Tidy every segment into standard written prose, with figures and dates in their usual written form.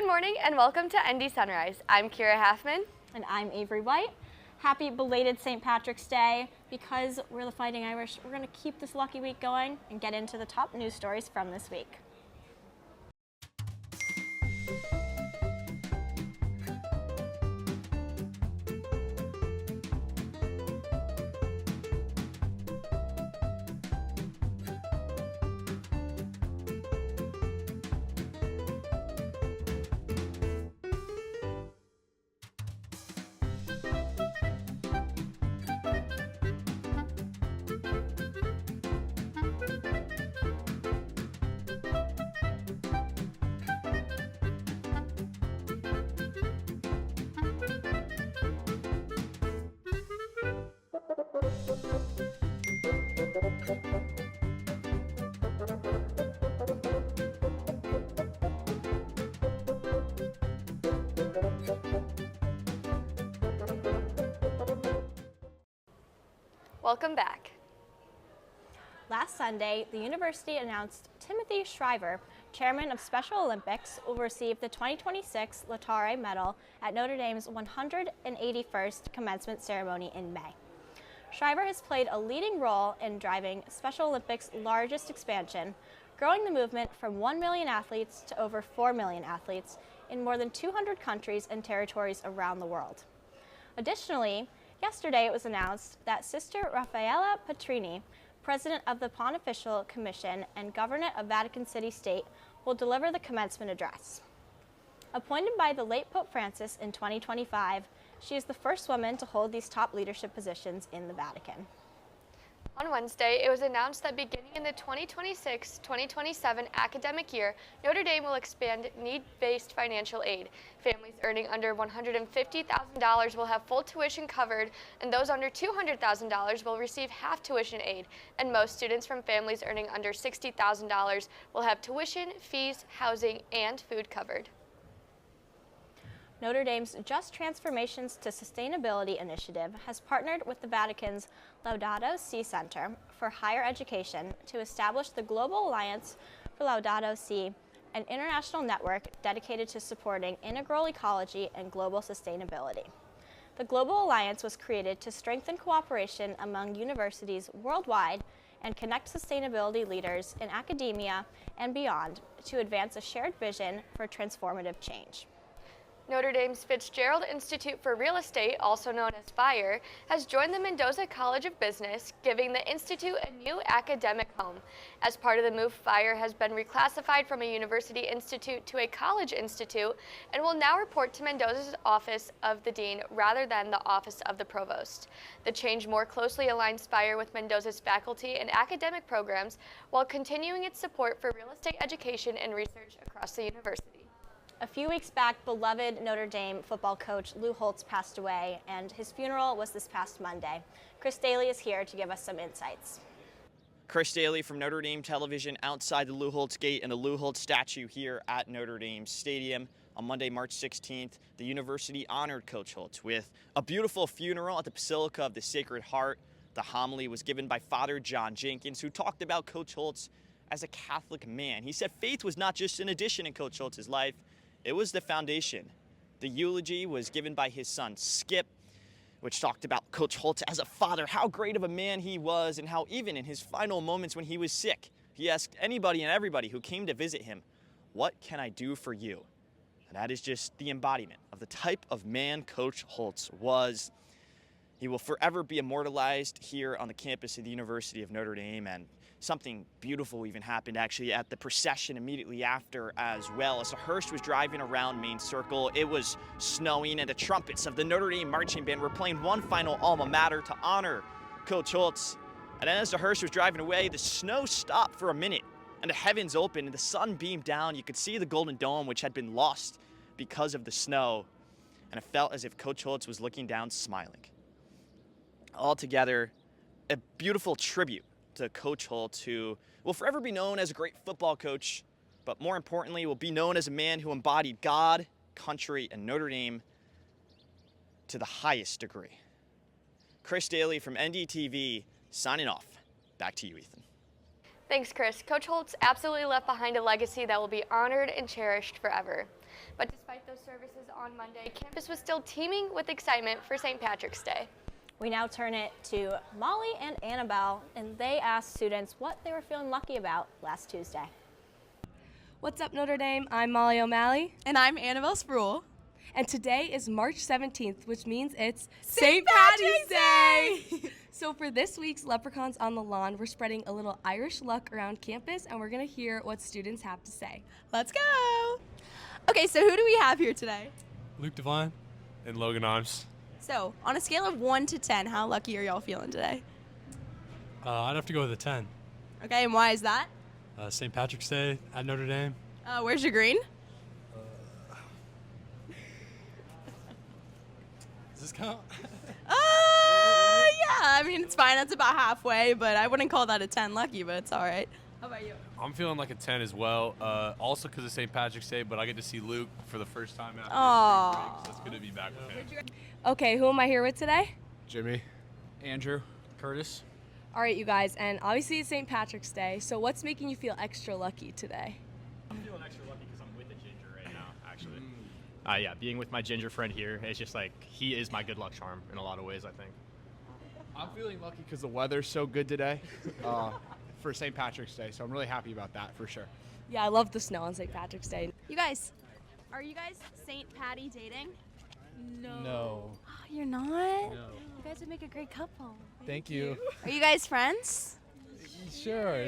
Good morning and welcome to ND Sunrise. I'm Kira Halfman. And I'm Avery White. Happy belated St. Patrick's Day. Because we're the Fighting Irish, we're going to keep this lucky week going and get into the top news stories from this week. Welcome back. Last Sunday, the university announced Timothy Shriver, chairman of Special Olympics, will receive the 2026 Laetare Medal at Notre Dame's 181st commencement ceremony in May. Shriver has played a leading role in driving Special Olympics' largest expansion, growing the movement from 1 million athletes to over 4 million athletes in more than 200 countries and territories around the world. Additionally, yesterday it was announced that Sister Raffaella Petrini, President of the Pontifical Commission and Governor of Vatican City State, will deliver the commencement address. Appointed by the late Pope Francis in 2025, she is the first woman to hold these top leadership positions in the Vatican. On Wednesday, it was announced that beginning in the 2026-2027 academic year, Notre Dame will expand need-based financial aid. Families earning under $150,000 will have full tuition covered, and those under $200,000 will receive half tuition aid. And most students from families earning under $60,000 will have tuition, fees, housing, and food covered. Notre Dame's Just Transformations to Sustainability initiative has partnered with the Vatican's Laudato Si Center for Higher Education to establish the Global Alliance for Laudato Si, an international network dedicated to supporting integral ecology and global sustainability. The Global Alliance was created to strengthen cooperation among universities worldwide and connect sustainability leaders in academia and beyond to advance a shared vision for transformative change. Notre Dame's Fitzgerald Institute for Real Estate, also known as FIRE, has joined the Mendoza College of Business, giving the institute a new academic home. As part of the move, FIRE has been reclassified from a university institute to a college institute and will now report to Mendoza's Office of the Dean rather than the Office of the Provost. The change more closely aligns FIRE with Mendoza's faculty and academic programs while continuing its support for real estate education and research across the university. A few weeks back, beloved Notre Dame football coach Lou Holtz passed away, and his funeral was this past Monday. Chris Daly is here to give us some insights. Chris Daly from Notre Dame Television outside the Lou Holtz gate and the Lou Holtz statue here at Notre Dame Stadium. On Monday, March 16th, the university honored Coach Holtz with a beautiful funeral at the Basilica of the Sacred Heart. The homily was given by Father John Jenkins, who talked about Coach Holtz as a Catholic man. He said faith was not just an addition in Coach Holtz's life, it was the foundation. The eulogy was given by his son, Skip, which talked about Coach Holtz as a father, how great of a man he was, and how even in his final moments when he was sick, he asked anybody and everybody who came to visit him, "What can I do for you?" And that is just the embodiment of the type of man Coach Holtz was. He will forever be immortalized here on the campus of the University of Notre Dame, and something beautiful even happened actually at the procession immediately after as well. As the hearse was driving around Main Circle, it was snowing and the trumpets of the Notre Dame Marching Band were playing one final alma mater to honor Coach Holtz. And then as the hearse was driving away, the snow stopped for a minute and the heavens opened and the sun beamed down. You could see the Golden Dome, which had been lost because of the snow. And it felt as if Coach Holtz was looking down smiling. Altogether, a beautiful tribute to Coach Holtz, who will forever be known as a great football coach, but more importantly, will be known as a man who embodied God, country, and Notre Dame to the highest degree. Chris Daly from NDTV signing off. Back to you, Ethan. Thanks, Chris. Coach Holtz absolutely left behind a legacy that will be honored and cherished forever. But despite those services on Monday, campus was still teeming with excitement for St. Patrick's Day. We now turn it to Molly and Annabelle, and they asked students what they were feeling lucky about last Tuesday. What's up, Notre Dame? I'm Molly O'Malley. And I'm Annabelle Spruill. And today is March 17th, which means it's St. Patrick's Day! So for this week's Leprechauns on the Lawn, we're spreading a little Irish luck around campus, and we're going to hear what students have to say. Let's go! Okay, so who do we have here today? Luke Devine and Logan Arms. So, on a scale of 1 to 10, how lucky are y'all feeling today? I'd have to go with a 10. Okay, and why is that? St. Patrick's Day at Notre Dame. Where's your green? Does this count? Yeah, I mean, it's fine. That's about halfway, but I wouldn't call that a 10 lucky, but it's all right. How about you? I'm feeling like a 10 as well. Also because of St. Patrick's Day, but I get to see Luke for the first time after Aww. spring break, so it's good to be back with him. Okay, who am I here with today? Jimmy. Andrew. Curtis. All right, you guys, and obviously it's St. Patrick's Day, so what's making you feel extra lucky today? I'm feeling extra lucky because I'm with a ginger right now, actually. Yeah, being with my ginger friend here, it's just like, he is my good luck charm in a lot of ways, I think. I'm feeling lucky because the weather's so good today for St. Patrick's Day, so I'm really happy about that for sure. Yeah, I love the snow on St. Patrick's Day. You guys, are you guys St. Patty dating? No. Oh, you're not? No. You guys would make a great couple. Thank you. Are you guys friends? Sure.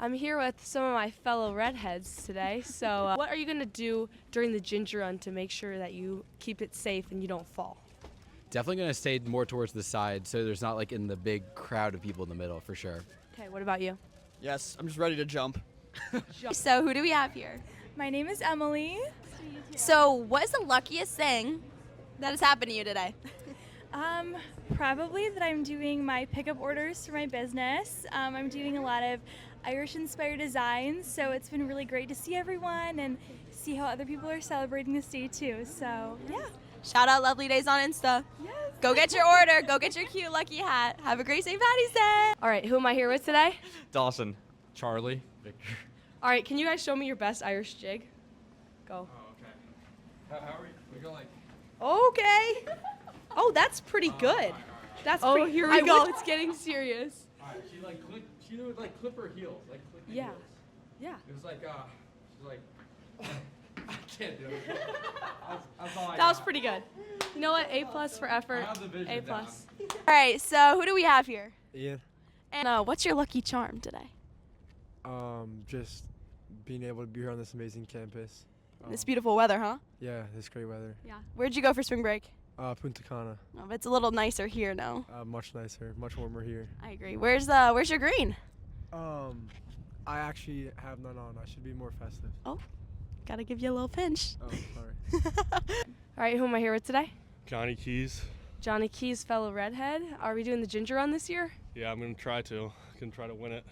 I'm here with some of my fellow redheads today, so what are you going to do during the ginger run to make sure that you keep it safe and you don't fall? Definitely going to stay more towards the side so there's not like in the big crowd of people in the middle for sure. Okay, what about you? Yes, I'm just ready to jump. So, who do we have here? My name is Emily. So, what is the luckiest thing that has happened to you today? Probably that I'm doing my pickup orders for my business. I'm doing a lot of Irish-inspired designs, so it's been really great to see everyone and see how other people are celebrating this day too. So, yeah. Shout out Lovely Days on Insta. Yes. Go get your order. Go get your cute lucky hat. Have a great St. Patty's Day. All right, who am I here with today? Dawson. Charlie. Victor. All right, can you guys show me your best Irish jig? Go. Oh, okay. How are we go like... Okay. Oh, that's pretty good. That's Oh, pretty, here we go. It's getting serious. Alright, she would like clip her heels. Like clip the Yeah. heels. Yeah. It was like, she's like... I can't do it. That's all I That was got. pretty good. You know what? A plus for effort. I have the vision A down. plus. All right, so who do we have here? Ian, And what's your lucky charm today? just being able to be here on this amazing campus. This beautiful weather, huh? Yeah, this great weather. Yeah. Where'd you go for spring break? Punta Cana, Oh, it's a little nicer here now. much nicer, much warmer here. I agree. Where's your green? I actually have none on. I should be more festive. Gotta give you a little pinch. Oh, sorry. All right, who am I here with today? Johnny Keys. Johnny Keys, fellow redhead. Are we doing the ginger run this year? Yeah, I'm going to try to. Gonna try to win it.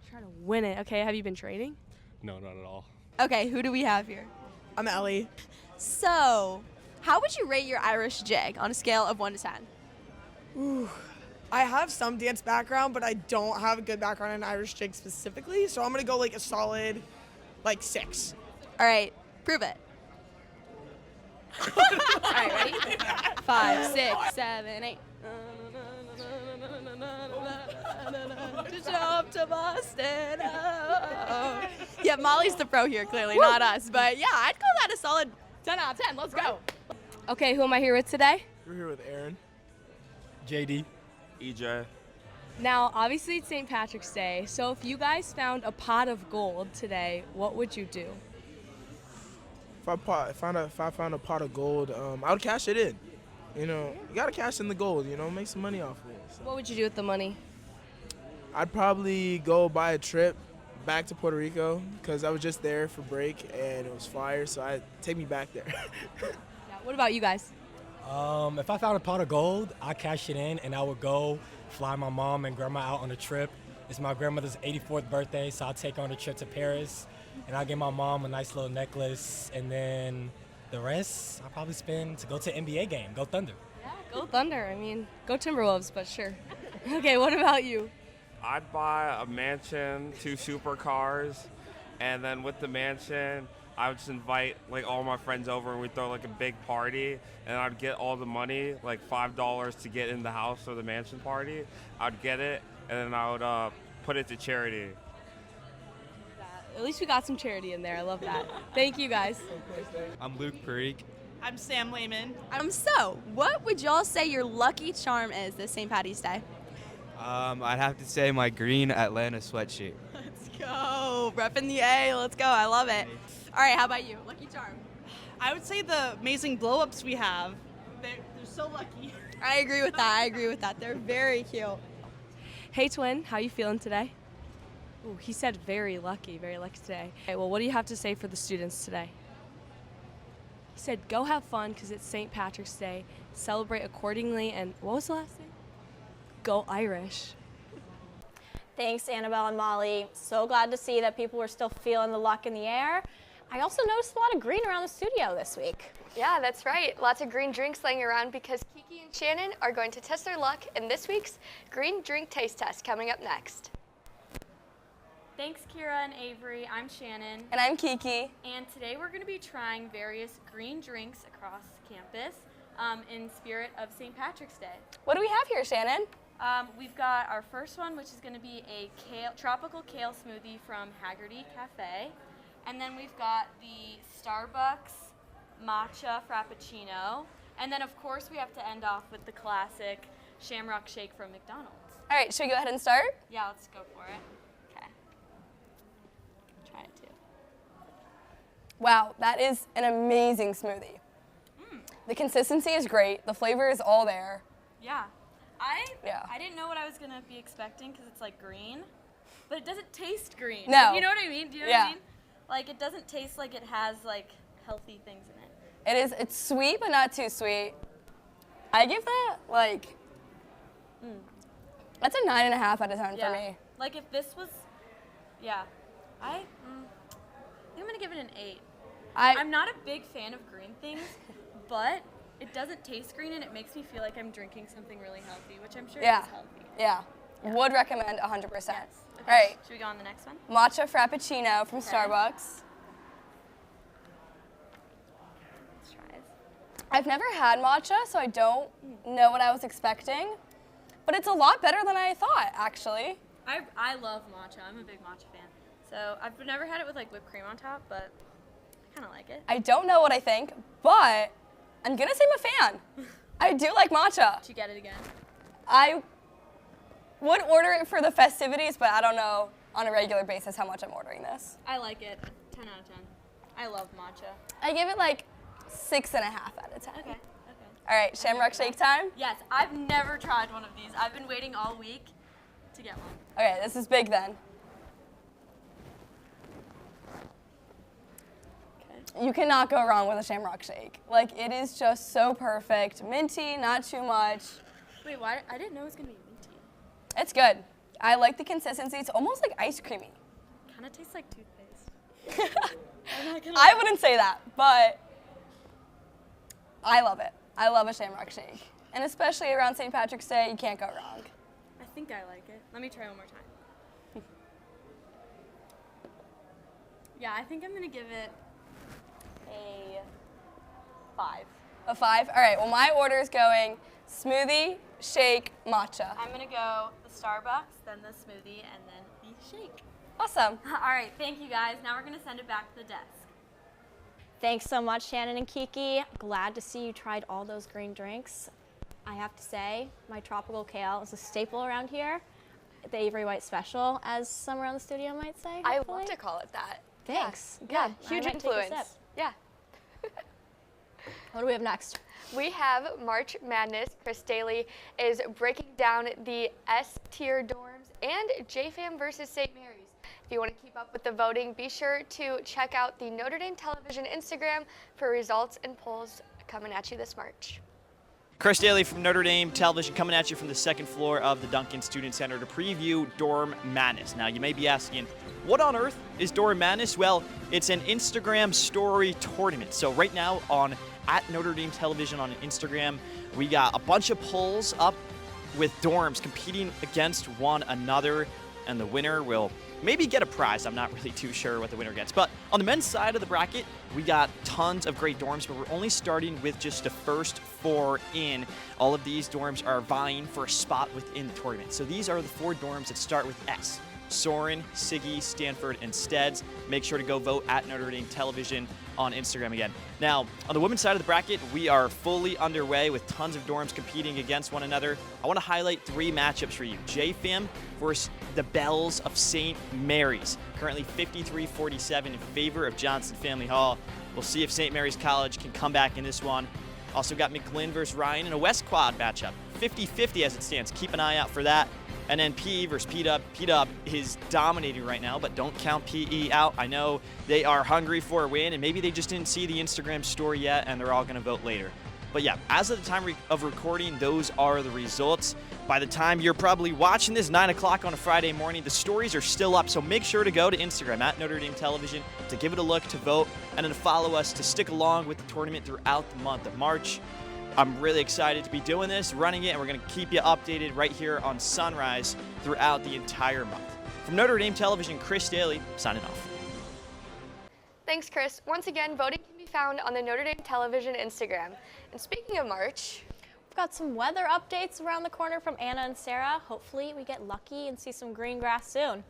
Try to win it. Okay, have you been training? No, not at all. Okay, who do we have here? I'm Ellie. So, how would you rate your Irish jig on a scale of 1 to 10? Ooh. I have some dance background, but I don't have a good background in Irish jig specifically, so I'm gonna go like a solid, 6. All right, prove it. All right, ready? 5, 6, 7, 8. To jump to Boston. Oh. Yeah, Molly's the pro here, clearly, not us. But yeah, I'd call that a solid 10 out of 10. Let's go. Okay, who am I here with today? We're here with Aaron. JD. EJ. Now, obviously it's St. Patrick's Day, so if you guys found a pot of gold today, what would you do? If I found a pot of gold, I would cash it in. You gotta cash in the gold. Make some money off of it. So What would you do with the money? I'd probably go buy a trip back to Puerto Rico because I was just there for break and it was fire. So I'd take me back there. Yeah, what about you guys? If I found a pot of gold, I'd cash it in and I would go fly my mom and grandma out on a trip. It's my grandmother's 84th birthday, so I'll take her on a trip to Paris and I'll get my mom a nice little necklace, and then the rest I'll probably spend to go to an NBA game. Go Thunder. Yeah, go Thunder. I mean, go Timberwolves, but sure. Okay, what about you? I'd buy a mansion, 2 supercars, and then with the mansion, I would just invite like all my friends over and we'd throw like a big party, and I'd get all the money, like $5 to get in the house for the mansion party. I'd get it, and then I would put it to charity. At least we got some charity in there. I love that. Thank you, guys. I'm Luke Parikh. I'm Sam Lehman. So, what would y'all say your lucky charm is this St. Patty's Day? I'd have to say my green Atlanta sweatshirt. Let's go. Repping the A. Let's go. I love it. All right, how about you? Lucky charm. I would say the amazing blow-ups we have. They're so lucky. I agree with that. They're very cute. Hey, twin. How you feeling today? Ooh, he said very lucky today. Okay, well, what do you have to say for the students today? He said, go have fun because it's St. Patrick's Day. Celebrate accordingly. And what was the last thing? Go Irish. Thanks, Annabelle and Molly. So glad to see that people were still feeling the luck in the air. I also noticed a lot of green around the studio this week. Yeah, that's right. Lots of green drinks laying around because Kiki and Shannon are going to test their luck in this week's Green Drink Taste Test coming up next. Thanks, Kira and Avery. I'm Shannon. And I'm Kiki. And today we're going to be trying various green drinks across campus in spirit of St. Patrick's Day. What do we have here, Shannon? We've got our first one, which is going to be a tropical kale smoothie from Haggerty Cafe. And then we've got the Starbucks matcha frappuccino. And then, of course, we have to end off with the classic Shamrock Shake from McDonald's. All right, should we go ahead and start? Yeah, let's go for it. Try it too. Wow, that is an amazing smoothie. The consistency is great. The flavor is all there. Yeah. I Yeah. didn't know what I was going to be expecting because it's like green, but it doesn't taste green. No. You know what I mean? Do you know what I mean? Like it doesn't taste like it has like healthy things in it. It's sweet, but not too sweet. I give that like, that's a 9.5 out of 10 for me. Like if this was, I think I'm going to give it an 8. I'm not a big fan of green things, but it doesn't taste green and it makes me feel like I'm drinking something really healthy, which I'm sure is healthy. Yeah. Would recommend 100%. Yes. Okay. All right. Should we go on the next one? Matcha Frappuccino from Starbucks. Let's try this. I've never had matcha, so I don't know what I was expecting, but it's a lot better than I thought, actually. I love matcha. I'm a big matcha fan. So I've never had it with like whipped cream on top, but I kind of like it. I don't know what I think, but I'm gonna say I'm a fan. I do like matcha. Did you get it again? I would order it for the festivities, but I don't know on a regular basis how much I'm ordering this. I like it. 10 out of 10. I love matcha. I give it like 6.5 out of 10. Okay. All right, Shamrock Shake time? Yes, I've never tried one of these. I've been waiting all week to get one. Okay, this is big then. You cannot go wrong with a Shamrock Shake. Like, it is just so perfect. Minty, not too much. Wait, why? I didn't know it was going to be minty. It's good. I like the consistency. It's almost like ice creamy. Kind of tastes like toothpaste. I wouldn't say that, but I love it. I love a Shamrock Shake. And especially around St. Patrick's Day, you can't go wrong. I think I like it. Let me try one more time. Yeah, I think I'm going to give it a 5. A 5? All right, well, my order is going smoothie, shake, matcha. I'm going to go the Starbucks, then the smoothie, and then the shake. Awesome. All right, thank you guys. Now we're going to send it back to the desk. Thanks so much, Shannon and Kiki. Glad to see you tried all those green drinks. I have to say, my tropical kale is a staple around here. The Avery White Special, as some around the studio might say. I love to call it that. Thanks. Yeah, Good. huge I might take a influence. sip. Yeah. What do we have next? We have March Madness. Chris Daly is breaking down the S-tier dorms and JFAM versus St. Mary's. If you want to keep up with the voting, be sure to check out the Notre Dame Television Instagram for results and polls coming at you this March. Chris Daly from Notre Dame Television coming at you from the second floor of the Duncan Student Center to preview Dorm Madness. Now, you may be asking, what on earth is Dorm Madness? Well, it's an Instagram story tournament. So right now on @Notre Dame Television on Instagram, we got a bunch of polls up with dorms competing against one another, and the winner will maybe get a prize. I'm not really too sure what the winner gets. But on the men's side of the bracket, we got tons of great dorms, but we're only starting with just the first 4 in. All of these dorms are vying for a spot within the tournament. So these are the 4 dorms that start with S: Soren, Siggy, Stanford, and Steds. Make sure to go vote at Notre Dame Television on Instagram again. Now, on the women's side of the bracket, we are fully underway with tons of dorms competing against one another. I want to highlight 3 matchups for you. JFAM versus the Bells of St. Mary's, currently 53-47 in favor of Johnson Family Hall. We'll see if St. Mary's College can come back in this one. Also got McGlynn versus Ryan in a West Quad matchup, 50-50 as it stands. Keep an eye out for that. And then PE versus P-Dub. P-Dub is dominating right now, but don't count PE out. I know they are hungry for a win, and maybe they just didn't see the Instagram story yet, and they're all going to vote later. But yeah, as of the time of recording, those are the results. By the time you're probably watching this, 9 o'clock on a Friday morning, the stories are still up, so make sure to go to Instagram at Notre Dame Television to give it a look, to vote, and then to follow us to stick along with the tournament throughout the month of March. I'm really excited to be doing this, running it, and we're going to keep you updated right here on Sunrise throughout the entire month. From Notre Dame Television, Chris Daly, signing off. Thanks, Chris. Once again, voting can be found on the Notre Dame Television Instagram. And speaking of March, we've got some weather updates around the corner from Anna and Sarah. Hopefully we get lucky and see some green grass soon.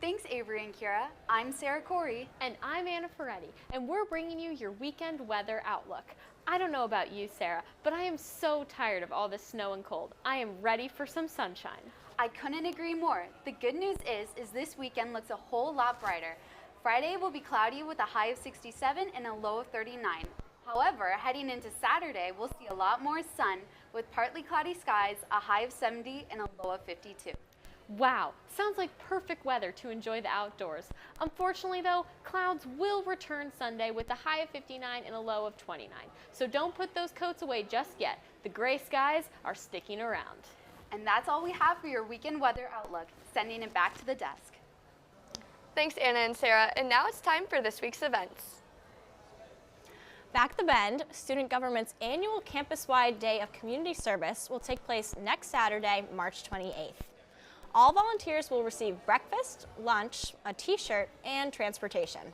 Thanks, Avery and Kira. I'm Sarah Corey. And I'm Anna Ferretti, and we're bringing you your weekend weather outlook. I don't know about you, Sarah, but I am so tired of all this snow and cold. I am ready for some sunshine. I couldn't agree more. The good news is this weekend looks a whole lot brighter. Friday will be cloudy with a high of 67 and a low of 39. However, heading into Saturday, we'll see a lot more sun with partly cloudy skies, a high of 70 and a low of 52. Wow, sounds like perfect weather to enjoy the outdoors. Unfortunately though, clouds will return Sunday with a high of 59 and a low of 29. So don't put those coats away just yet. The gray skies are sticking around. And that's all we have for your weekend weather outlook. Sending it back to the desk. Thanks, Anna and Sarah. And now it's time for this week's events. Back the Bend, student government's annual campus-wide day of community service will take place next Saturday, March 28th. All volunteers will receive breakfast, lunch, a t-shirt, and transportation.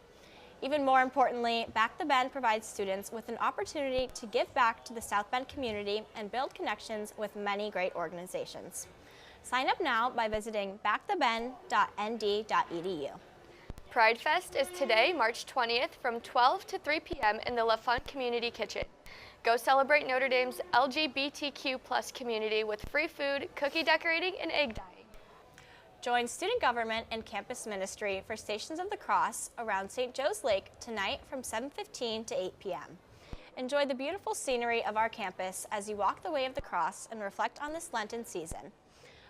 Even more importantly, Back the Bend provides students with an opportunity to give back to the South Bend community and build connections with many great organizations. Sign up now by visiting backthebend.nd.edu. Pride Fest is today, March 20th, from 12 to 3 p.m. in the LaFont Community Kitchen. Go celebrate Notre Dame's LGBTQ+ community with free food, cookie decorating, and egg dyeing. Join student government and campus ministry for Stations of the Cross around St. Joe's Lake tonight from 7:15 to 8 p.m. Enjoy the beautiful scenery of our campus as you walk the way of the cross and reflect on this Lenten season.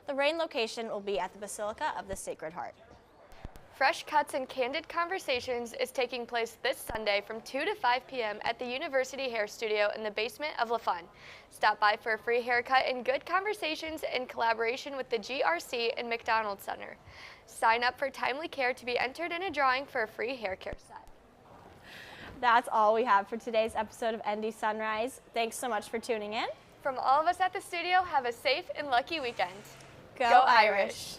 The rain location will be at the Basilica of the Sacred Heart. Fresh Cuts and Candid Conversations is taking place this Sunday from 2 to 5 p.m. at the University Hair Studio in the basement of LaFont. Stop by for a free haircut and good conversations in collaboration with the GRC and McDonald Center. Sign up for timely care to be entered in a drawing for a free hair care set. That's all we have for today's episode of ND Sunrise. Thanks so much for tuning in. From all of us at the studio, have a safe and lucky weekend. Go Irish!